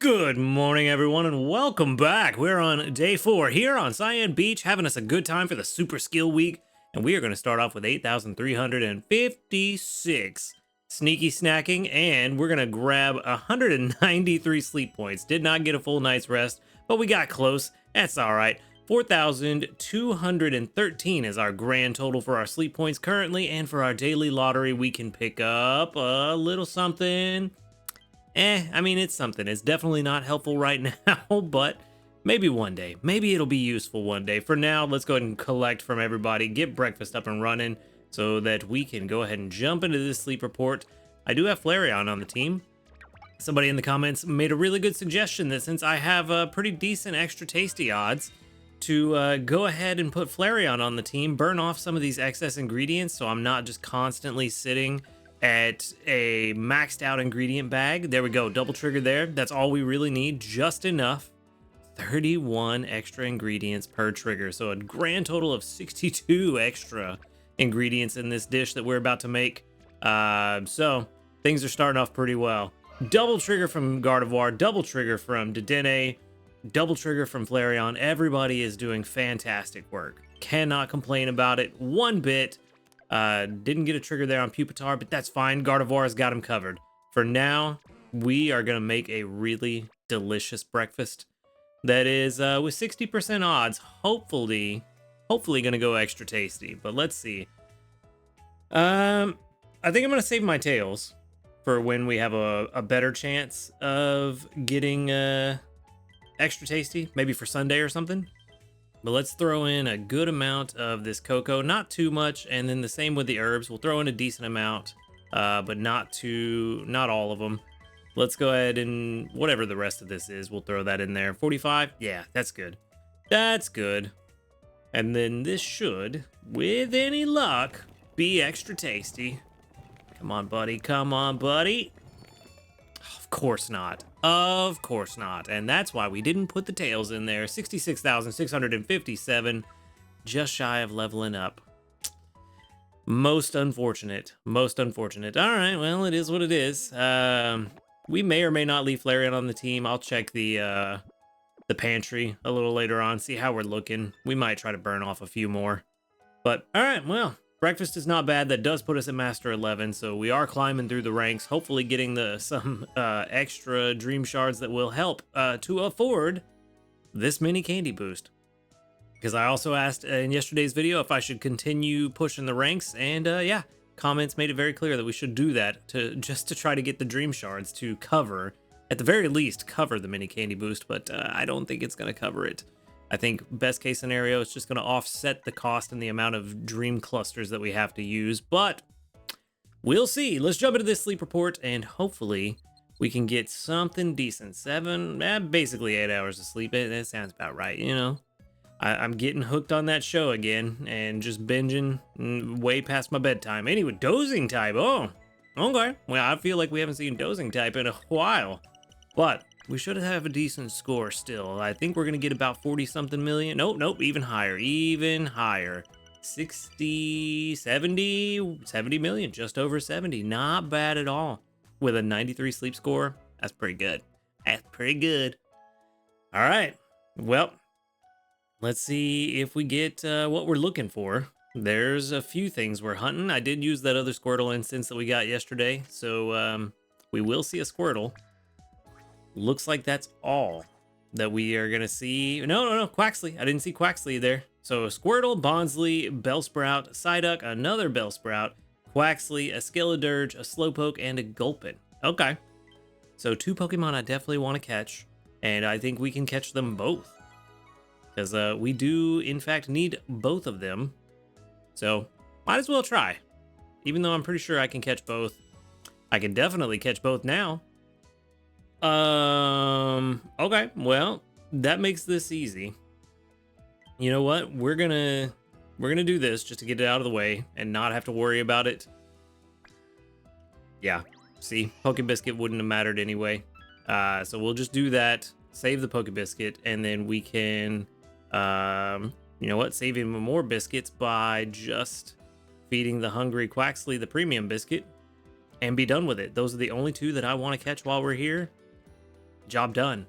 Good morning, everyone, and welcome back. We're on day 4 here on Cyan Beach, having us a good time for the Super Skill Week, and we are going to start off with 8,356 sneaky snacking, and we're going to grab 193 sleep points. Did not get a full night's rest, but we got close. That's all right. 4,213 is our grand total for our sleep points currently, and for our daily lottery, we can pick up a little something. I mean, it's something. It's definitely not helpful right now, but maybe one day. Maybe it'll be useful one day. For now, let's go ahead and collect from everybody, get breakfast up and running so that we can go ahead and jump into this sleep report. I do have Flareon on the team. Somebody in the comments made a really good suggestion that since I have pretty decent extra tasty odds, to go ahead and put Flareon on the team, burn off some of these excess ingredients so I'm not just constantly sitting at a maxed out ingredient bag. There we go, double trigger there. That's all we really need, just enough. 31 extra ingredients per trigger, so a grand total of 62 extra ingredients in this dish that we're about to make. So things are starting off pretty well. Double trigger from Gardevoir, double trigger from Dedenne, double trigger from Flareon. Everybody is doing fantastic work. Cannot complain about it one bit. Didn't get a trigger there on Pupitar, but that's fine. Gardevoir's got him covered. For now, we are going to make a really delicious breakfast that is with 60% odds, hopefully going to go extra tasty. But let's see. I think I'm going to save my tails for when we have a better chance of getting extra tasty, maybe for Sunday or something. But let's throw in a good amount of this cocoa, not too much, and then the same with the herbs. We'll throw in a decent amount, but not all of them. Let's go ahead and whatever the rest of this is, we'll throw that in there. 45? Yeah, that's good. That's good. And then this should, with any luck, be extra tasty. Come on, buddy. Come on, buddy. Of course not. Of course not. And that's why we didn't put the tails in there. 66,657. Just shy of leveling up. Most unfortunate. Most unfortunate. All right, well, it is what it is. We may or may not leave Flareon on the team. I'll check the pantry a little later on, see how we're looking. We might try to burn off a few more. But, all right, well, breakfast is not bad. That does put us at Master 11, so we are climbing through the ranks, hopefully getting some extra dream shards that will help to afford this mini candy boost. Because I also asked in yesterday's video if I should continue pushing the ranks, and yeah, comments made it very clear that we should do that just to try to get the dream shards to cover, at the very least, cover the mini candy boost, but I don't think it's going to cover it. I think best case scenario, it's just going to offset the cost and the amount of dream clusters that we have to use, but we'll see. Let's jump into this sleep report, and hopefully we can get something decent. Basically 8 hours of sleep. That sounds about right, you know? I'm getting hooked on that show again, and just binging way past my bedtime. Anyway, dozing type. Oh, okay. Well, I feel like we haven't seen dozing type in a while, but we should have a decent score still. I think we're going to get about 40-something million. Nope, even higher. 60, 70 million, just over 70. Not bad at all. With a 93 sleep score, that's pretty good. That's pretty good. All right, well, let's see if we get what we're looking for. There's a few things we're hunting. I did use that other Squirtle instance that we got yesterday, so we will see a Squirtle. Looks like that's all that we are going to see. No, Quaxly. I didn't see Quaxly there. So Squirtle, Bonsly, Bellsprout, Psyduck, another Bellsprout, Quaxly, a Skeledirge, a Slowpoke, and a Gulpin. Okay. So 2 Pokemon I definitely want to catch, and I think we can catch them both. Because we do, in fact, need both of them. So might as well try. Even though I'm pretty sure I can catch both. I can definitely catch both now. Okay, well, that makes this easy. You know what? We're gonna do this just to get it out of the way and not have to worry about it. Yeah, see, Pokebiscuit wouldn't have mattered anyway. So we'll just do that, save the Pokebiscuit, and then we can, you know what, save even more biscuits by just feeding the hungry Quaxly the premium biscuit and be done with it. Those are the only 2 that I want to catch while we're here. Job done.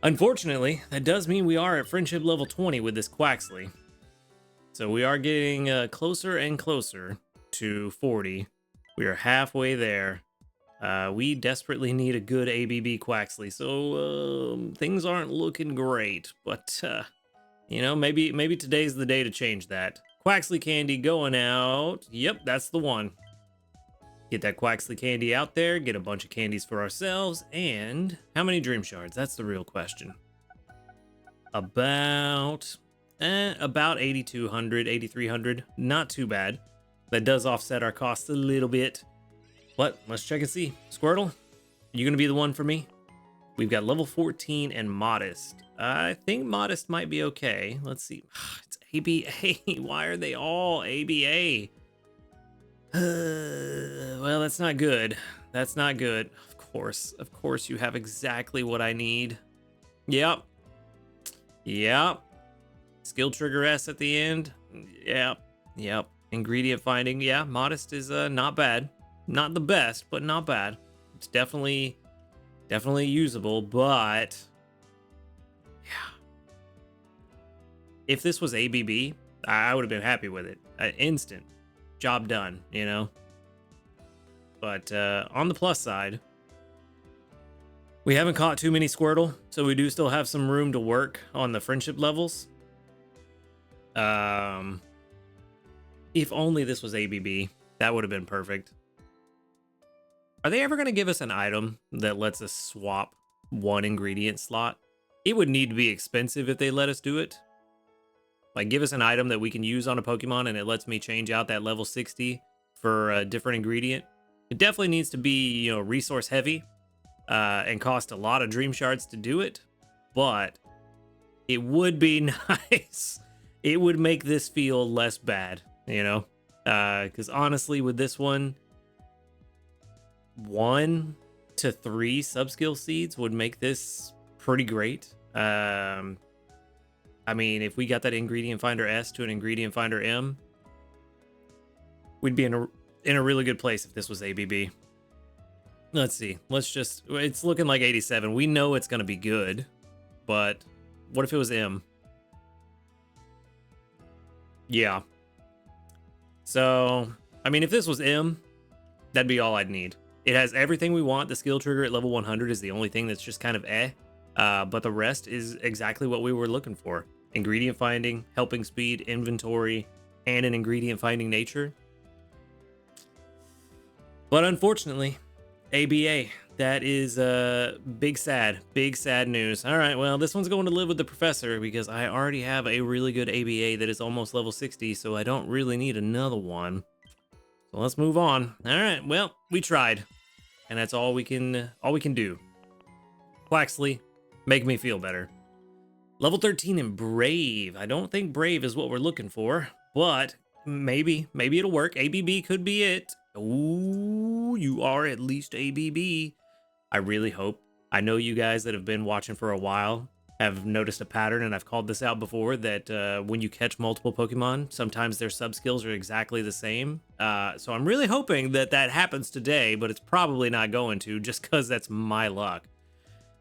Unfortunately, that does mean we are at friendship level 20 with this Quaxly. So we are getting closer and closer to 40. We are halfway there. We desperately need a good ABB Quaxly, so things aren't looking great. But you know, maybe today's the day to change that. Quaxly candy going out. Yep, that's the one. Get that Quaxly candy out there, get a bunch of candies for ourselves, and how many dream shards? That's the real question. About 8,200, 8,300. Not too bad. That does offset our costs a little bit. But let's check and see. Squirtle, you gonna be the one for me? We've got level 14 and Modest. I think Modest might be okay. Let's see. It's ABA. Why are they all ABA? Well, that's not good. That's not good. Of course you have exactly what I need. Yep. Skill trigger S at the end. Yep. Ingredient finding. Yeah, Modest is not bad. Not the best, but not bad. It's definitely usable, but yeah. If this was ABB, I would have been happy with it. Instant. Job done, you know? But on the plus side, we haven't caught too many Squirtle, so we do still have some room to work on the friendship levels. If only this was ABB, that would have been perfect. Are they ever going to give us an item that lets us swap one ingredient slot? It would need to be expensive if they let us do it. Like, give us an item that we can use on a Pokemon and it lets me change out that level 60 for a different ingredient. It definitely needs to be, you know, resource heavy and cost a lot of dream shards to do it. But it would be nice. It would make this feel less bad, you know? Because honestly, with this one, 1 to 3 subskill seeds would make this pretty great. I mean, if we got that ingredient finder S to an ingredient finder M, we'd be in a really good place if this was ABB. Let's see. It's looking like 87. We know it's going to be good, but what if it was M? Yeah. So, I mean, if this was M, that'd be all I'd need. It has everything we want. The skill trigger at level 100 is the only thing that's just kind of but the rest is exactly what we were looking for. Ingredient finding, helping speed, inventory, and an ingredient finding nature. But unfortunately, ABA, that is big sad news. All right, well, this one's going to live with the professor because I already have a really good ABA that is almost level 60, so I don't really need another one. So let's move on. All right, well, we tried, and that's all we can do. Quaxly, make me feel better. Level 13 in Brave. I don't think Brave is what we're looking for, but maybe it'll work. ABB could be it. Ooh, you are at least ABB. I really hope. I know you guys that have been watching for a while have noticed a pattern, and I've called this out before, that when you catch multiple Pokemon, sometimes their sub-skills are exactly the same. So I'm really hoping that happens today, but it's probably not going to, just because that's my luck.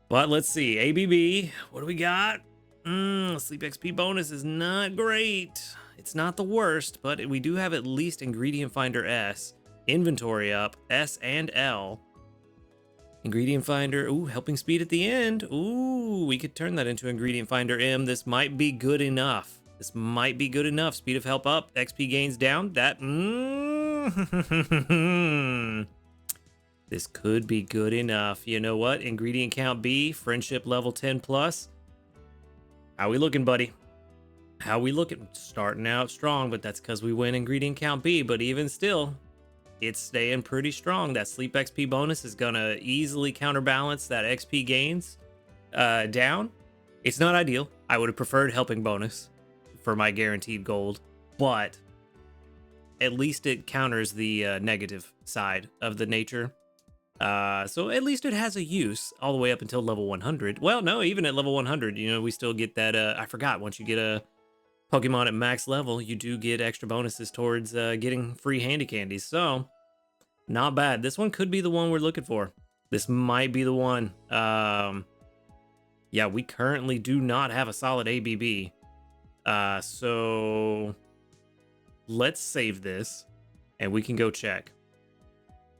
But let's see. ABB, what do we got? Sleep XP bonus is not great. It's not the worst, but we do have at least Ingredient Finder S. Inventory up, S and L. Ingredient Finder, ooh, helping speed at the end. Ooh, we could turn that into Ingredient Finder M. This might be good enough. Speed of help up, XP gains down. This could be good enough. You know what? Ingredient count B, friendship level 10 plus. How we looking, buddy? How we looking? Starting out strong, but that's because we win ingredient count B. But even still, it's staying pretty strong. That sleep XP bonus is gonna easily counterbalance that XP gains down. It's not ideal. I would have preferred helping bonus for my guaranteed gold, but at least it counters the negative side of the nature. So at least it has a use all the way up until level 100. Well, no, even at level 100, you know, we still get that, I forgot, once you get a Pokemon at max level, you do get extra bonuses towards getting free handy candies. So, not bad. This one could be the one we're looking for. This might be the one. Yeah, we currently do not have a solid ABB. So let's save this and we can go check.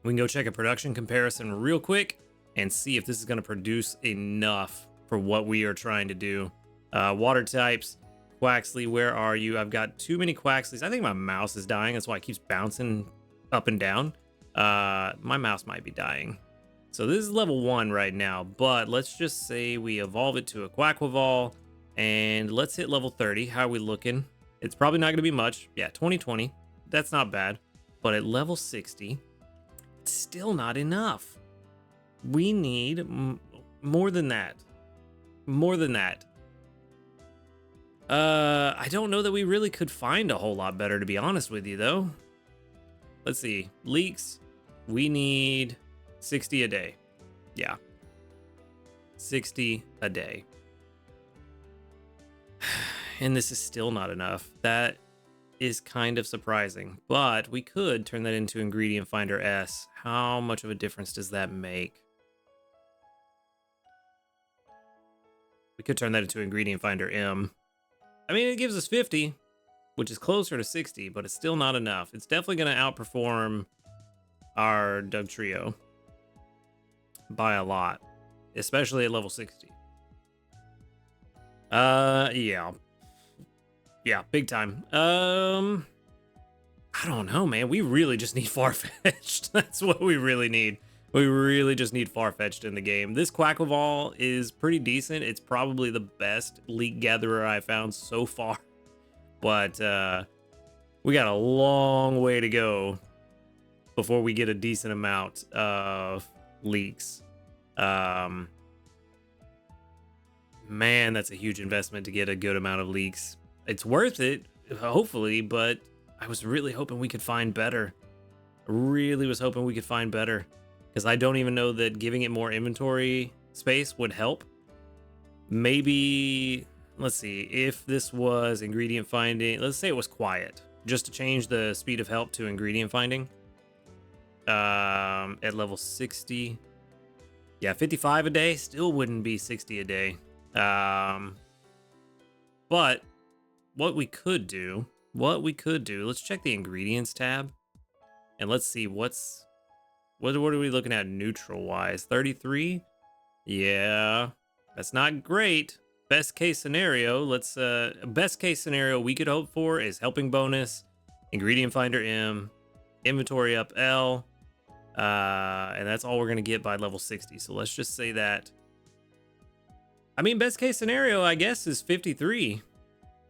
We can go check a production comparison real quick and see if this is going to produce enough for what we are trying to do. Water types, Quaxly, where are you? I've got too many Quaxlys. I think my mouse is dying. That's why it keeps bouncing up and down. My mouse might be dying. So this is level 1 right now, but let's just say we evolve it to a Quaquaval, and let's hit level 30. How are we looking? It's probably not going to be much. Yeah, 2020. That's not bad. But at level 60, it's still not enough. We need more than that. More than that. I don't know that we really could find a whole lot better, to be honest with you, though. Let's see. Leaks. We need 60 a day. Yeah. 60 a day. And this is still not enough. That is kind of surprising. But we could turn that into Ingredient Finder S. How much of a difference does that make? We could turn that into Ingredient Finder M. I mean, it gives us 50, which is closer to 60, but it's still not enough. It's definitely going to outperform our Doug Trio by a lot, especially at level 60. Yeah, big time. I don't know, man. We really just need Farfetch'd. That's what we really need. We really just need Farfetch'd in the game. This Quaquaval is pretty decent. It's probably the best leak gatherer I found so far, but we got a long way to go before we get a decent amount of leaks. Man, that's a huge investment to get a good amount of leaks. It's worth it, hopefully, but I was really hoping we could find better. Really was hoping we could find better, because I don't even know that giving it more inventory space would help. Maybe, let's see, if this was ingredient finding, let's say it was quiet, just to change the speed of help to ingredient finding. At level 60, yeah, 55 a day still wouldn't be 60 a day. But what we could do, let's check the ingredients tab and let's see what are we looking at neutral wise. 33, yeah, that's not great. Best case scenario, best case scenario we could hope for is helping bonus, ingredient finder M, inventory up L, and that's all we're gonna get by level 60. So let's just say that. I mean, best case scenario, I guess, is 53.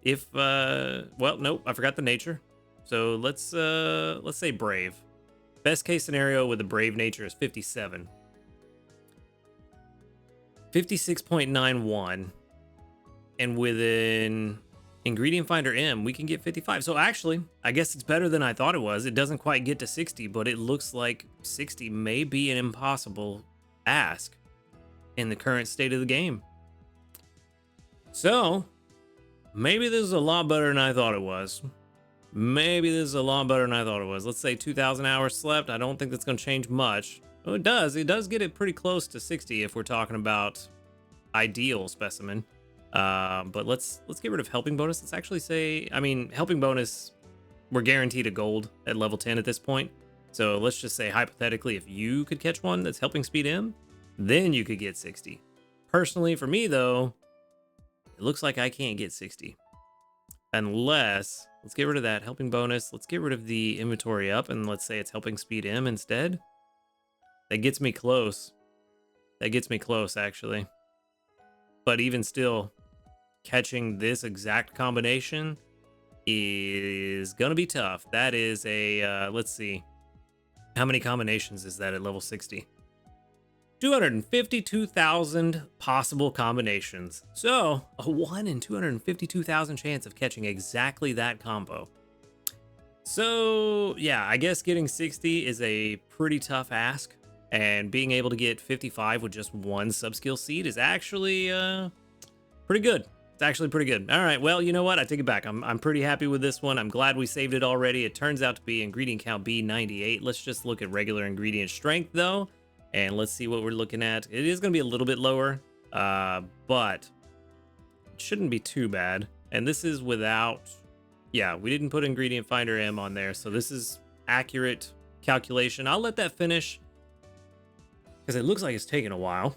If well, nope, I forgot the nature. So let's say brave. Best case scenario with the brave nature is 57. 56.91. And with an ingredient finder M, we can get 55. So actually, I guess it's better than I thought it was. It doesn't quite get to 60, but it looks like 60 may be an impossible ask in the current state of the game. So maybe this is a lot better than I thought it was. Maybe this is a lot better than I thought it was. Let's say 2,000 hours slept. I don't think that's going to change much. Oh, it does. It does get it pretty close to 60 if we're talking about ideal specimen. But let's get rid of helping bonus. Let's actually say, I mean, helping bonus, we're guaranteed a gold at level 10 at this point. So let's just say hypothetically, if you could catch one that's helping speed M, then you could get 60. Personally, for me though, it looks like I can't get 60. Unless, let's get rid of that helping bonus. Let's get rid of the inventory up and let's say it's helping speed M instead. That gets me close. That gets me close, actually. But even still, catching this exact combination is gonna be tough. That is a, let's see. How many combinations is that at level 60? 252,000 possible combinations. So, a 1 in 252,000 chance of catching exactly that combo. So, yeah, I guess getting 60 is a pretty tough ask. And being able to get 55 with just one subskill seed is actually pretty good. It's actually pretty good. All right, well, you know what? I take it back. I'm pretty happy with this one. I'm glad we saved it already. It turns out to be ingredient count B98. Let's just look at regular ingredient strength, though. And let's see what we're looking at. It is going to be a little bit lower, but it shouldn't be too bad. And this is without, yeah, we didn't put ingredient finder M on there. So this is accurate calculation. I'll let that finish because it looks like it's taking a while.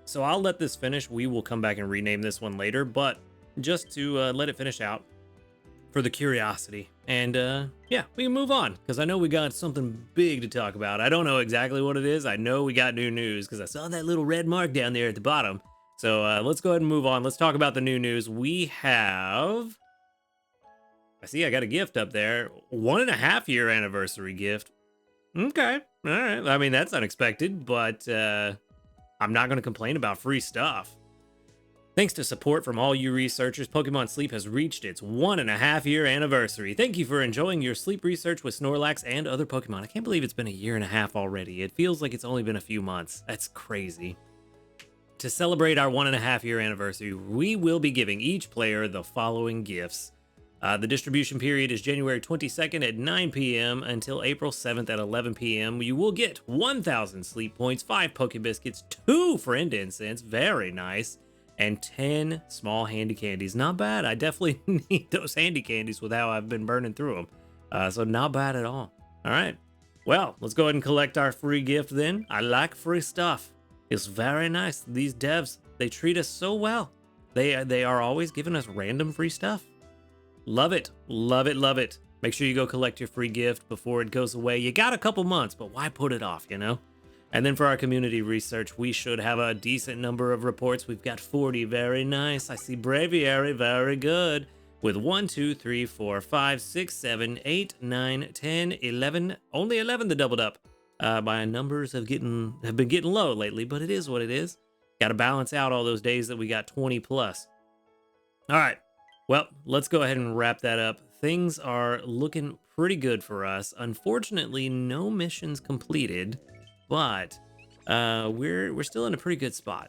So I'll let this finish. We will come back and rename this one later, but just to let it finish out for the curiosity. And yeah, we can move on because I know we got something big to talk about. I don't know exactly what it is. I know we got new news because I saw that little red mark down there at the bottom. So let's go ahead and move on. Let's talk about the new news. We have, I see I got a gift up there. 1.5 year anniversary gift. Okay, all right. I mean, that's unexpected, but I'm not going to complain about free stuff. Thanks to support from all you researchers, Pokemon Sleep has reached its 1.5 year anniversary. Thank you for enjoying your sleep research with Snorlax and other Pokemon. I can't believe it's been 1.5 years already. It feels like it's only been a few months. That's crazy. To celebrate our 1.5 year anniversary, we will be giving each player the following gifts. The distribution period is January 22nd at 9 p.m. until April 7th at 11 p.m. You will get 1,000 sleep points, 5 Poke Biscuits, 2 Friend Incense, very nice, and 10 small handy candies. Not bad. I definitely need those handy candies with how I've been burning through them. So not bad at all. All right. Well, let's go ahead and collect our free gift then. I like free stuff. It's very nice. These devs, they treat us so well. They are always giving us random free stuff. Love it. Love it. Love it. Make sure you go collect your free gift before it goes away. You got a couple months, but why put it off, you know? And then for our community research, we should have a decent number of reports. We've got 40. Very nice. I see Braviary. Very good. With 1, 2, 3, 4, 5, 6, 7, 8, 9, 10, 11. Only 11 that doubled up. My numbers have been getting low lately, but it is what it is. Got to balance out all those days that we got 20 plus. All right. Well, let's go ahead and wrap that up. Things are looking pretty good for us. Unfortunately, no missions completed, but we're still in a pretty good spot.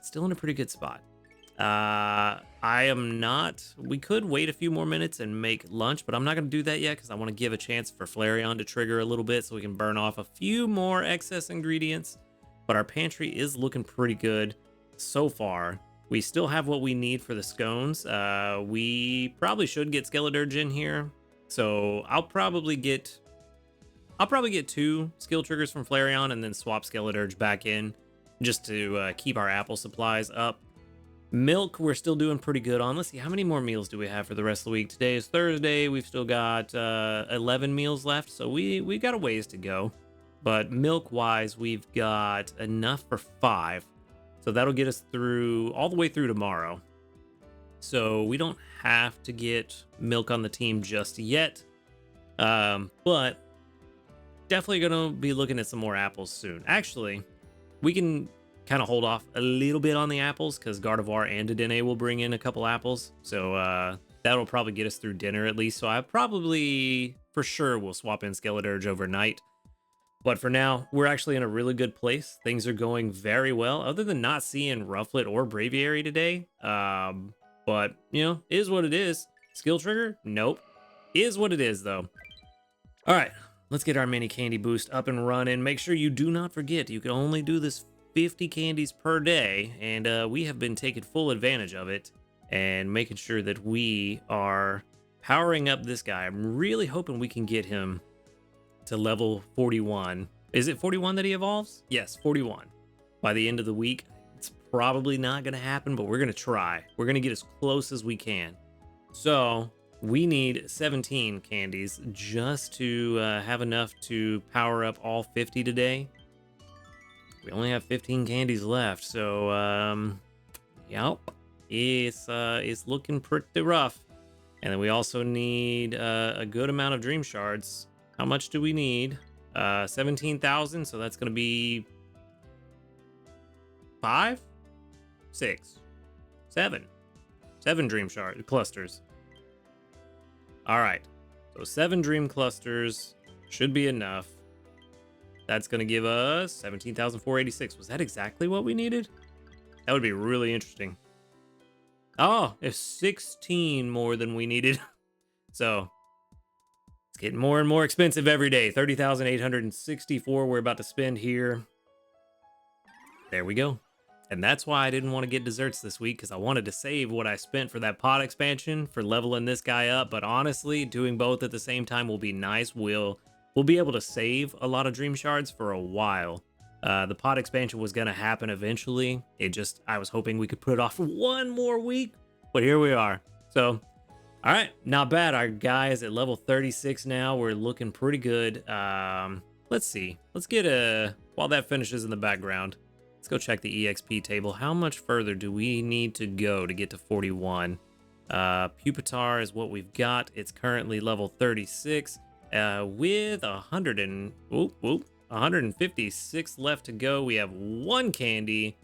I am not. We could wait a few more minutes and make lunch, but I'm not going to do that yet because I want to give a chance for Flareon to trigger a little bit so we can burn off a few more excess ingredients. But our pantry is looking pretty good so far. We still have what we need for the scones. We probably should get Skeledirge in here. So I'll probably get 2 skill triggers from Flareon and then swap Skeledirge back in just to keep our apple supplies up. Milk, we're still doing pretty good on. Let's see, how many more meals do we have for the rest of the week? Today is Thursday. We've still got 11 meals left, so we got a ways to go. But milk-wise, we've got enough for 5. So that'll get us through all the way through tomorrow. So we don't have to get milk on the team just yet. But definitely going to be looking at some more apples soon. Actually, we can kind of hold off a little bit on the apples because Gardevoir and Dedenne will bring in a couple apples. So that'll probably get us through dinner at least. So I probably, for sure, will swap in Skeledirge overnight. But for now, we're actually in a really good place. Things are going very well, other than not seeing Rufflet or Braviary today. But, you know, is what it is. Skill trigger? Nope. Is what it is, though. All right, let's get our mini candy boost up and running. Make sure you do not forget, you can only do this 50 candies per day, and we have been taking full advantage of it and making sure that we are powering up this guy. I'm really hoping we can get him to level 41. Is it 41 that he evolves? Yes, 41. By the end of the week. It's probably not going to happen, but we're going to try. We're going to get as close as we can. So we need 17 candies just to have enough to power up all 50 today. We only have 15 candies left, so yep, it's looking pretty rough. And then we also need a good amount of dream shards. How much do we need? 17,000, so that's going to be 5, 6, 7 dream shard clusters. All right, so 7 dream clusters should be enough. That's going to give us 17,486. Was that exactly what we needed? That would be really interesting. Oh, it's 16 more than we needed. So it's getting more and more expensive every day. 30,864 we're about to spend here. There we go. And that's why I didn't want to get desserts this week, because I wanted to save what I spent for that pod expansion for leveling this guy up. But honestly, doing both at the same time will be nice. We'll be able to save a lot of dream shards for a while. The pod expansion was going to happen eventually. I was hoping we could put it off for one more week, but here we are. So, all right, not bad. Our guy is at level 36 now. We're looking pretty good. Let's see. Let's get while that finishes in the background, let's go check the EXP table. How much further do we need to go to get to 41? Pupitar is what we've got. It's currently level 36 with 156 left to go. We have one candy.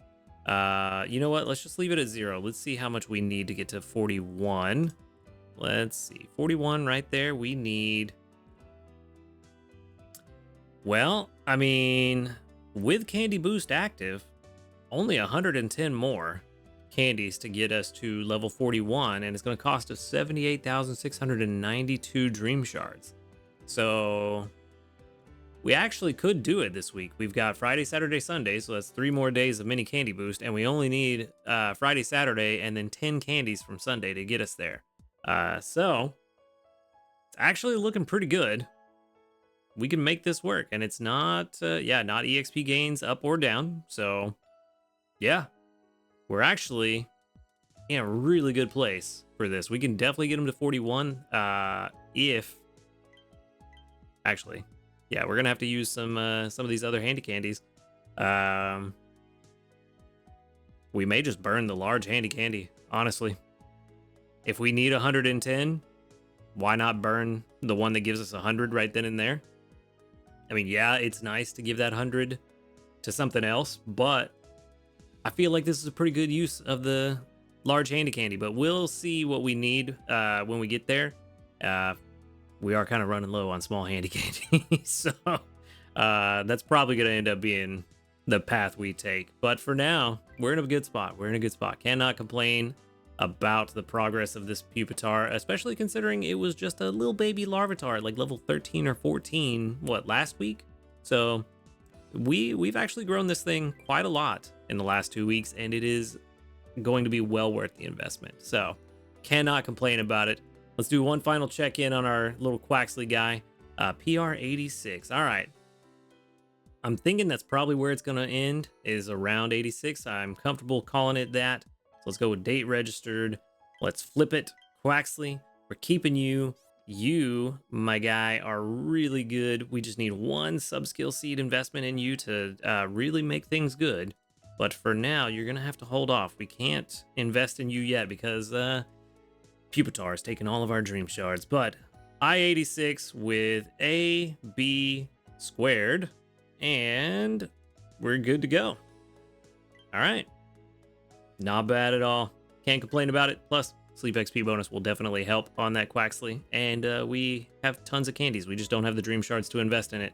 You know what? Let's just leave it at 0. Let's see how much we need to get to 41. Let's see. 41 right there. We need... Well, I mean, with Candy Boost active, only 110 more candies to get us to level 41, and it's going to cost us 78,692 Dream Shards. So we actually could do it this week. We've got Friday, Saturday, Sunday, so that's 3 more days of mini Candy Boost, and we only need Friday, Saturday, and then 10 candies from Sunday to get us there. So it's actually looking pretty good. We can make this work, and it's not, not EXP gains up or down. So, yeah, we're actually in a really good place for this. We can definitely get them to 41 actually, yeah, we're gonna have to use some of these other handy candies. We may just burn the large handy candy, honestly. If we need 110, why not burn the one that gives us 100 right then and there? I mean, yeah, it's nice to give that 100 to something else, but I feel like this is a pretty good use of the large handy candy, but we'll see what we need when we get there. We are kind of running low on small handy candy, so that's probably going to end up being the path we take. But for now, we're in a good spot. We're in a good spot. Cannot complain about the progress of this Pupitar, especially considering it was just a little baby Larvitar, like level 13 or 14, last week? So we've actually grown this thing quite a lot in the last 2 weeks, and it is going to be well worth the investment. So cannot complain about it. Let's do one final check-in on our little Quaxly guy. PR 86. All right. I'm thinking that's probably where it's going to end, is around 86. I'm comfortable calling it that. So let's go with date registered. Let's flip it. Quaxly, we're keeping you. You, my guy, are really good. We just need one sub-skill seed investment in you to really make things good. But for now, you're going to have to hold off. We can't invest in you yet because Pupitar has taken all of our dream shards. But I-86 with A, B squared, and we're good to go. All right. Not bad at all. Can't complain about it. Plus, Sleep XP bonus will definitely help on that Quaxly. And we have tons of candies. We just don't have the dream shards to invest in it.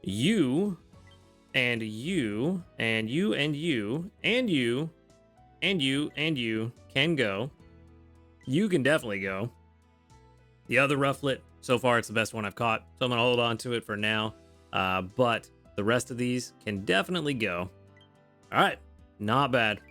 You, and you, and you, and you, and you, and you, and you can go. You can definitely go. The other Rufflet, so far it's the best one I've caught, so I'm going to hold on to it for now. But the rest of these can definitely go. All right, not bad.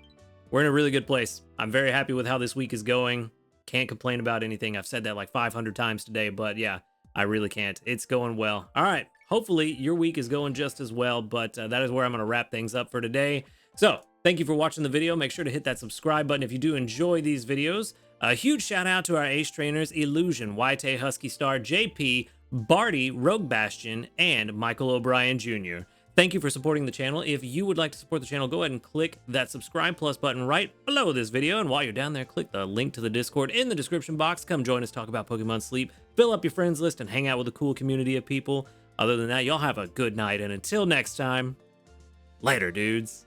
We're in a really good place. I'm very happy with how this week is going. Can't complain about anything. I've said that like 500 times today, but yeah, I really can't. It's going well. All right, hopefully your week is going just as well, but that is where I'm going to wrap things up for today. So thank you for watching the video. Make sure to hit that subscribe button if you do enjoy these videos. A huge shout out to our ace trainers, Illusion, YT Husky Star, JP, Barty, Rogue Bastion, and Michael O'Brien Jr. Thank you for supporting the channel. If you would like to support the channel, go ahead and click that subscribe plus button right below this video. And while you're down there, click the link to the Discord in the description box. Come join us, talk about Pokemon Sleep, fill up your friends list, and hang out with a cool community of people. Other than that, y'all have a good night. And until next time, later, dudes.